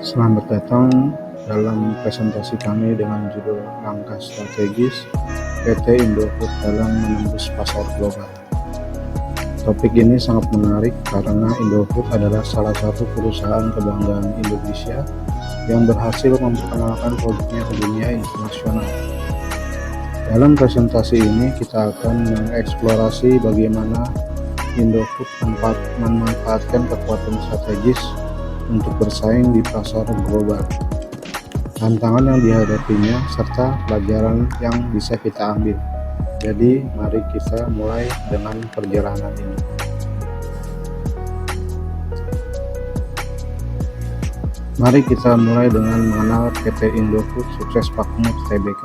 Selamat datang dalam presentasi kami dengan judul Langkah Strategis PT Indofood dalam Menembus Pasar Global. Topik ini sangat menarik karena Indofood adalah salah satu perusahaan kebanggaan Indonesia yang berhasil memperkenalkan produknya ke dunia internasional. Dalam presentasi ini kita akan mengeksplorasi bagaimana Indofood memanfaatkan kekuatan strategis untuk bersaing di pasar global, tantangan yang dihadapinya, serta pelajaran yang bisa kita ambil. Jadi, mari kita mulai dengan perjalanan ini. Mari kita mulai dengan mengenal PT Indofood Sukses Makmur Tbk,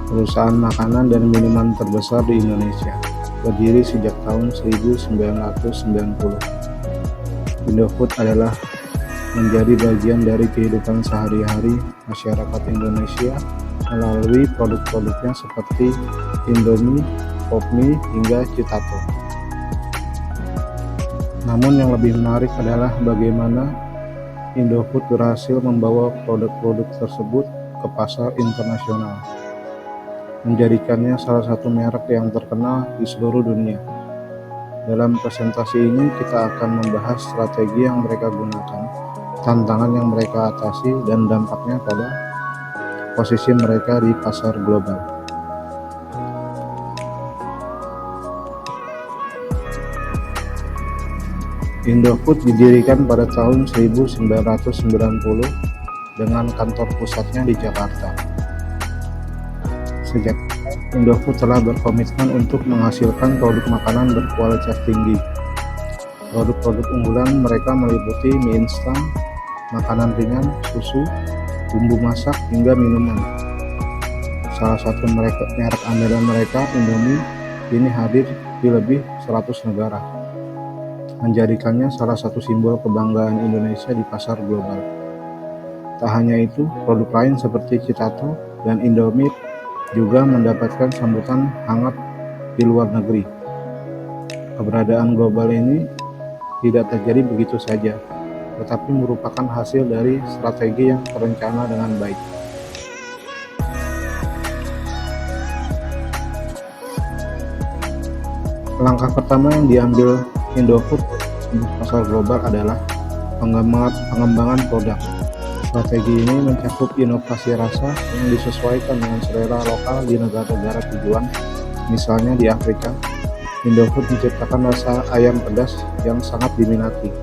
perusahaan makanan dan minuman terbesar di Indonesia, berdiri sejak tahun 1990. Indofood adalah menjadi bagian dari kehidupan sehari-hari masyarakat Indonesia melalui produk-produknya seperti Indomie, Popmie, hingga Citato. Namun yang lebih menarik adalah bagaimana Indofood berhasil membawa produk-produk tersebut ke pasar internasional, menjadikannya salah satu merek yang terkenal di seluruh dunia. Dalam presentasi ini kita akan membahas strategi yang mereka gunakan, tantangan yang mereka atasi, dan dampaknya pada posisi mereka di pasar global. Indofood didirikan pada tahun 1990 dengan kantor pusatnya di Jakarta. Sejak Indofood telah berkomitmen untuk menghasilkan produk makanan berkualitas tinggi. Produk-produk unggulan mereka meliputi mie instan, makanan ringan, susu, bumbu masak, hingga minuman. Salah satu merek andalan mereka, Indomie, kini hadir di lebih 100 negara, menjadikannya salah satu simbol kebanggaan Indonesia di pasar global. Tak hanya itu, produk lain seperti Citato dan Indomie juga mendapatkan sambutan hangat di luar negeri. Keberadaan global ini tidak terjadi begitu saja, tetapi merupakan hasil dari strategi yang terencana dengan baik. Langkah pertama yang diambil Indofood di pasar global adalah pengembangan produk. Strategi ini mencakup inovasi rasa yang disesuaikan dengan selera lokal di negara-negara tujuan. Misalnya di Afrika, Indofood menciptakan rasa ayam pedas yang sangat diminati.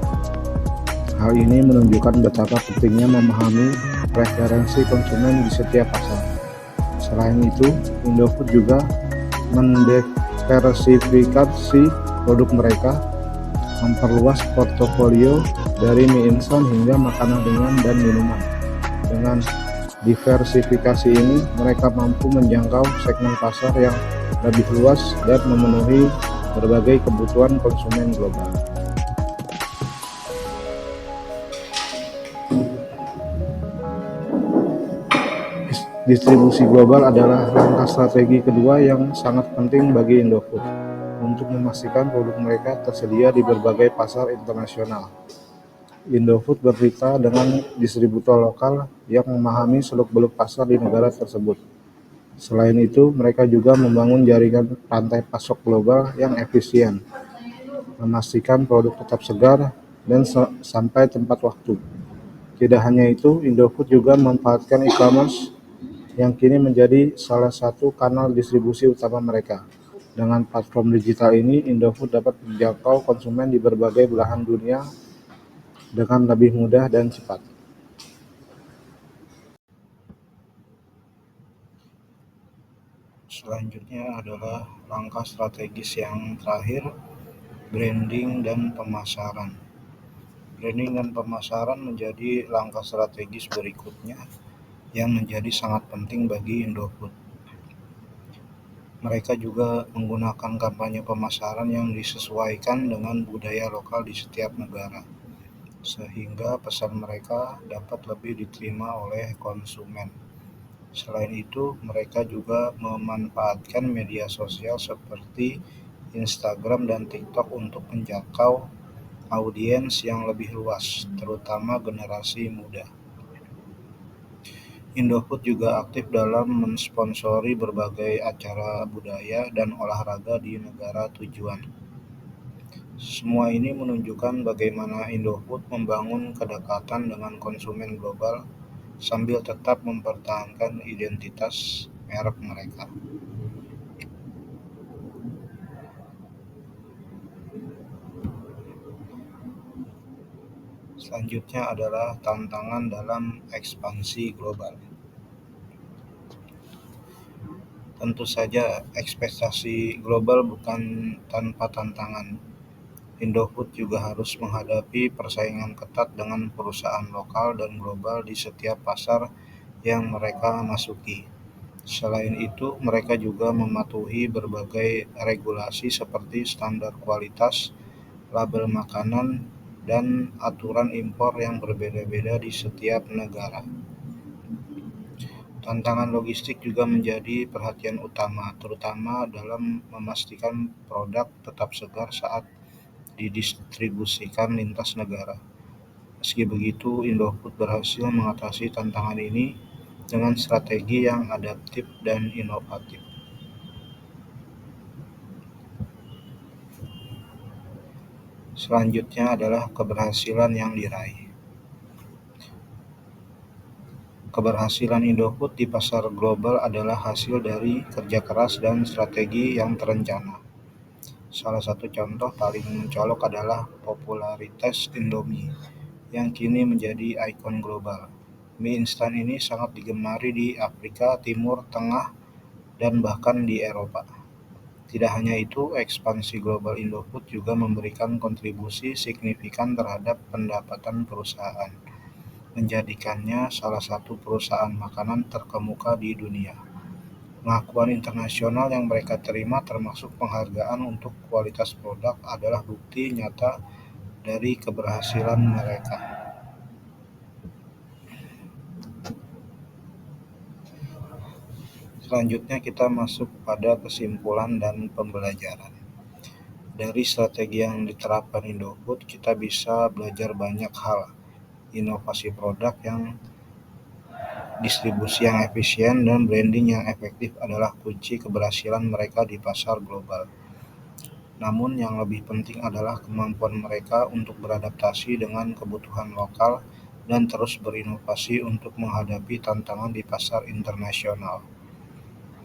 Hal ini menunjukkan betapa pentingnya memahami preferensi konsumen di setiap pasar. Selain itu, Indofood juga mendiversifikasi produk mereka, memperluas portofolio dari mie instan hingga makanan ringan dan minuman. Dengan diversifikasi ini, mereka mampu menjangkau segmen pasar yang lebih luas dan memenuhi berbagai kebutuhan konsumen global. Distribusi global adalah langkah strategi kedua yang sangat penting bagi Indofood untuk memastikan produk mereka tersedia di berbagai pasar internasional. Indofood bermitra dengan distributor lokal yang memahami seluk-beluk pasar di negara tersebut. Selain itu, mereka juga membangun jaringan rantai pasok global yang efisien, memastikan produk tetap segar dan sampai tepat waktu. Tidak hanya itu, Indofood juga memanfaatkan e-commerce yang kini menjadi salah satu kanal distribusi utama mereka. Dengan platform digital ini, Indofood dapat menjangkau konsumen di berbagai belahan dunia dengan lebih mudah dan cepat. Selanjutnya adalah langkah strategis yang terakhir, branding dan pemasaran. Branding dan pemasaran menjadi langkah strategis berikutnya yang menjadi sangat penting bagi Indofood. Mereka juga menggunakan kampanye pemasaran yang disesuaikan dengan budaya lokal di setiap negara, sehingga pesan mereka dapat lebih diterima oleh konsumen. Selain itu, mereka juga memanfaatkan media sosial seperti Instagram dan TikTok untuk menjangkau audiens yang lebih luas, terutama generasi muda. Indofood juga aktif dalam mensponsori berbagai acara budaya dan olahraga di negara tujuan. Semua ini menunjukkan bagaimana Indofood membangun kedekatan dengan konsumen global sambil tetap mempertahankan identitas merek mereka. Selanjutnya adalah tantangan dalam ekspansi global. Tentu saja, ekspektasi global bukan tanpa tantangan. Indofood juga harus menghadapi persaingan ketat dengan perusahaan lokal dan global di setiap pasar yang mereka masuki. Selain itu, mereka juga mematuhi berbagai regulasi seperti standar kualitas, label makanan, dan aturan impor yang berbeda-beda di setiap negara. Tantangan logistik juga menjadi perhatian utama, terutama dalam memastikan produk tetap segar saat didistribusikan lintas negara. Meski begitu, Indofood berhasil mengatasi tantangan ini dengan strategi yang adaptif dan inovatif. Selanjutnya adalah keberhasilan yang diraih. Keberhasilan Indofood di pasar global adalah hasil dari kerja keras dan strategi yang terencana. Salah satu contoh paling mencolok adalah popularitas Indomie, yang kini menjadi ikon global. Mie instan ini sangat digemari di Afrika Timur Tengah dan bahkan di Eropa. Tidak hanya itu, ekspansi global Indofood juga memberikan kontribusi signifikan terhadap pendapatan perusahaan, menjadikannya salah satu perusahaan makanan terkemuka di dunia. Pengakuan internasional yang mereka terima, termasuk penghargaan untuk kualitas produk, adalah bukti nyata dari keberhasilan mereka. Selanjutnya kita masuk pada kesimpulan dan pembelajaran. Dari strategi yang diterapkan Indofood, kita bisa belajar banyak hal. Inovasi produk yang distribusi yang efisien dan branding yang efektif adalah kunci keberhasilan mereka di pasar global. Namun yang lebih penting adalah kemampuan mereka untuk beradaptasi dengan kebutuhan lokal dan terus berinovasi untuk menghadapi tantangan di pasar internasional.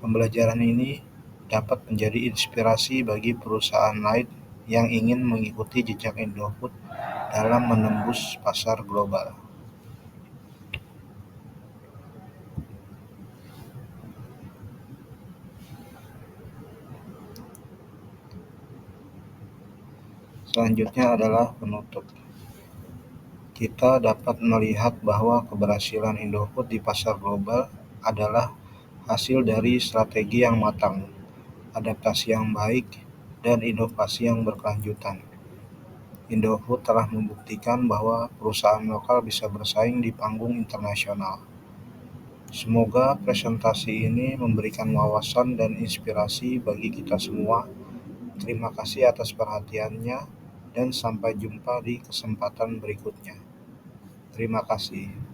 Pembelajaran ini dapat menjadi inspirasi bagi perusahaan lain yang ingin mengikuti jejak Indofood dalam menembus pasar global. Selanjutnya adalah penutup. Kita dapat melihat bahwa keberhasilan Indofood di pasar global adalah hasil dari strategi yang matang, adaptasi yang baik, dan inovasi yang berkelanjutan. Indofood telah membuktikan bahwa perusahaan lokal bisa bersaing di panggung internasional. Semoga presentasi ini memberikan wawasan dan inspirasi bagi kita semua. Terima kasih atas perhatiannya dan sampai jumpa di kesempatan berikutnya. Terima kasih.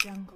Jungle.